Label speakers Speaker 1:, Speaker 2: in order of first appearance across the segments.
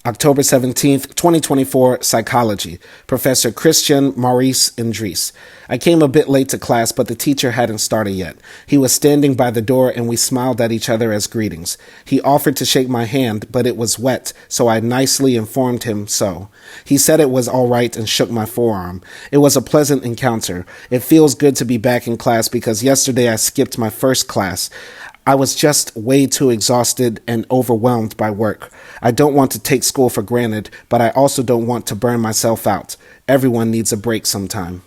Speaker 1: October 17th, 2024, Psychology, Professor Christian Maurice Indris. I came a bit late to class, but the teacher hadn't started yet. He was standing by the door and we smiled at each other as greetings. He offered to shake my hand, but it was wet, so I nicely informed him so. He said it was all right and shook my forearm. It was a pleasant encounter. It feels good to be back in class because yesterday I skipped my first class. I was just way too exhausted and overwhelmed by work. I don't want to take school for granted, but I also don't want to burn myself out. Everyone needs a break sometime.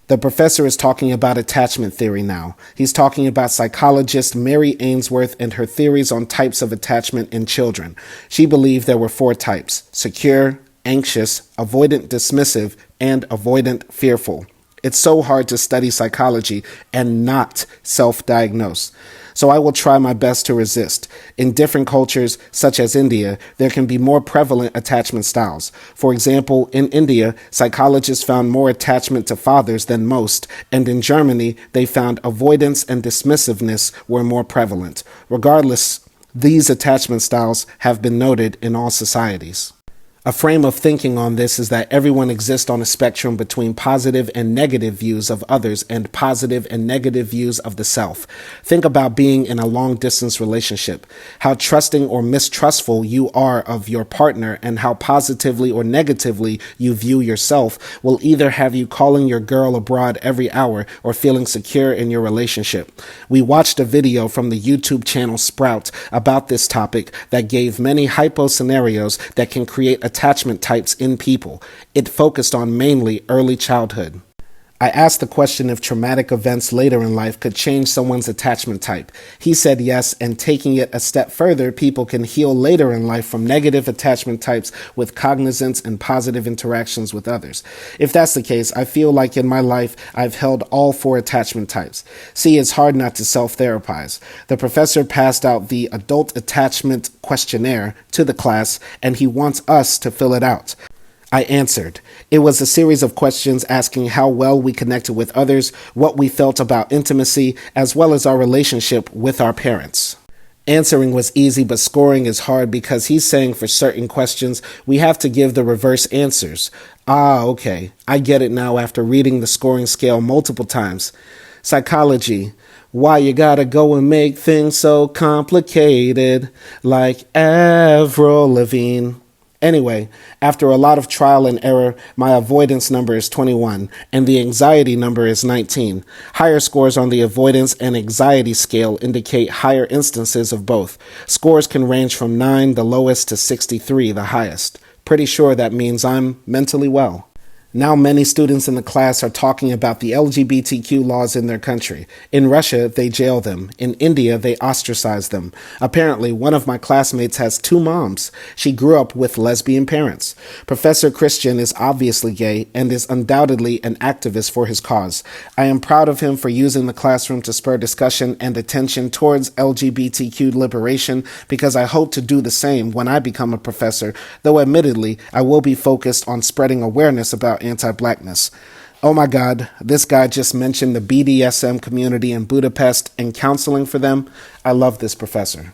Speaker 1: The professor is talking about attachment theory now. He's talking about psychologist Mary Ainsworth and her theories on types of attachment in children. She believed there were 4 types: secure, anxious, avoidant dismissive, and avoidant fearful. It's so hard to study psychology and not self-diagnose. So I will try my best to resist. In different cultures, such as India, there can be more prevalent attachment styles. For example, in India, psychologists found more attachment to fathers than most, and in Germany, they found avoidance and dismissiveness were more prevalent. Regardless, these attachment styles have been noted in all societies. A frame of thinking on this is that everyone exists on a spectrum between positive and negative views of others and positive and negative views of the self. Think about being in a long-distance relationship, how trusting or mistrustful you are of your partner and how positively or negatively you view yourself will either have you calling your girl abroad every hour or feeling secure in your relationship. We watched a video from the YouTube channel Sprout about this topic that gave many hypo scenarios that can create attachment types in people. It focused on mainly early childhood. I asked the question if traumatic events later in life could change someone's attachment type. He said yes, and taking it a step further, people can heal later in life from negative attachment types with cognizance and positive interactions with others. If that's the case, I feel like in my life, I've held all 4 attachment types. See, it's hard not to self-therapize. The professor passed out the adult attachment questionnaire to the class, and he wants us to fill it out. I answered. It was a series of questions asking how well we connected with others, what we felt about intimacy, as well as our relationship with our parents. Answering was easy, but scoring is hard because he's saying for certain questions, we have to give the reverse answers. Okay. I get it now after reading the scoring scale multiple times. Psychology. Why you gotta go and make things so complicated, like Avril Lavigne. Anyway, after a lot of trial and error, my avoidance number is 21, and the anxiety number is 19. Higher scores on the avoidance and anxiety scale indicate higher instances of both. Scores can range from 9, the lowest, to 63, the highest. Pretty sure that means I'm mentally well. Now many students in the class are talking about the LGBTQ laws in their country. In Russia, they jail them. In India, they ostracize them. Apparently, one of my classmates has 2 moms. She grew up with lesbian parents. Professor Christian is obviously gay and is undoubtedly an activist for his cause. I am proud of him for using the classroom to spur discussion and attention towards LGBTQ liberation because I hope to do the same when I become a professor, though admittedly, I will be focused on spreading awareness about anti-blackness. Oh my God, this guy just mentioned the BDSM community in Budapest and counseling for them. I love this professor.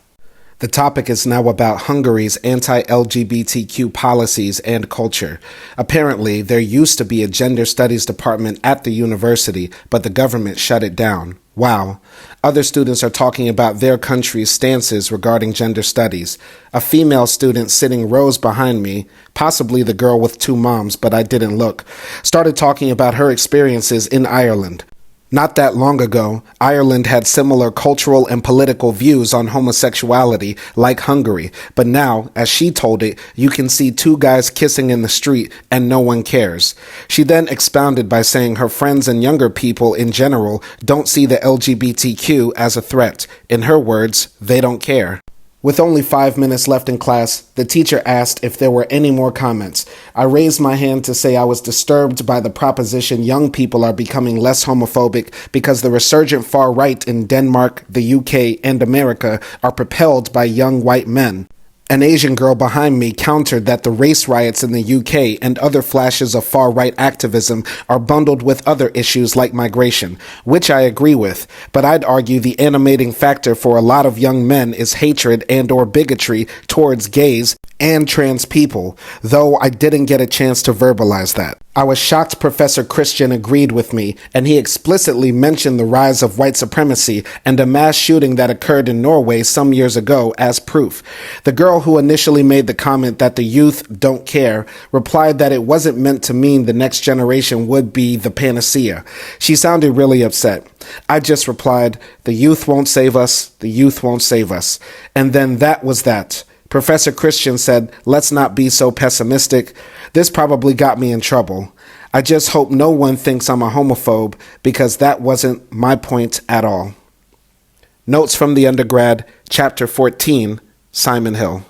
Speaker 1: The topic is now about Hungary's anti-LGBTQ policies and culture. Apparently, there used to be a gender studies department at the university, but the government shut it down. Wow. Other students are talking about their country's stances regarding gender studies. A female student sitting rows behind me, possibly the girl with 2 moms, but I didn't look, started talking about her experiences in Ireland. Not that long ago, Ireland had similar cultural and political views on homosexuality like Hungary, but now, as she told it, you can see 2 guys kissing in the street and no one cares. She then expounded by saying her friends and younger people in general don't see the LGBTQ as a threat. In her words, they don't care. With only 5 minutes left in class, the teacher asked if there were any more comments. I raised my hand to say I was disturbed by the proposition young people are becoming less homophobic because the resurgent far right in Denmark, the UK, and America are propelled by young white men. An Asian girl behind me countered that the race riots in the UK and other flashes of far-right activism are bundled with other issues like migration, which I agree with, but I'd argue the animating factor for a lot of young men is hatred and/or bigotry towards gays and trans people, though I didn't get a chance to verbalize that. I was shocked Professor Christian agreed with me, and he explicitly mentioned the rise of white supremacy and a mass shooting that occurred in Norway some years ago as proof. The girl who initially made the comment that the youth don't care replied that it wasn't meant to mean the next generation would be the panacea. She sounded really upset. I just replied, "The youth won't save us, the youth won't save us." And then that was that. Professor Christian said, "Let's not be so pessimistic." This probably got me in trouble. I just hope no one thinks I'm a homophobe, because that wasn't my point at all. Notes from the Undergrad, Chapter 14, Simon Hill.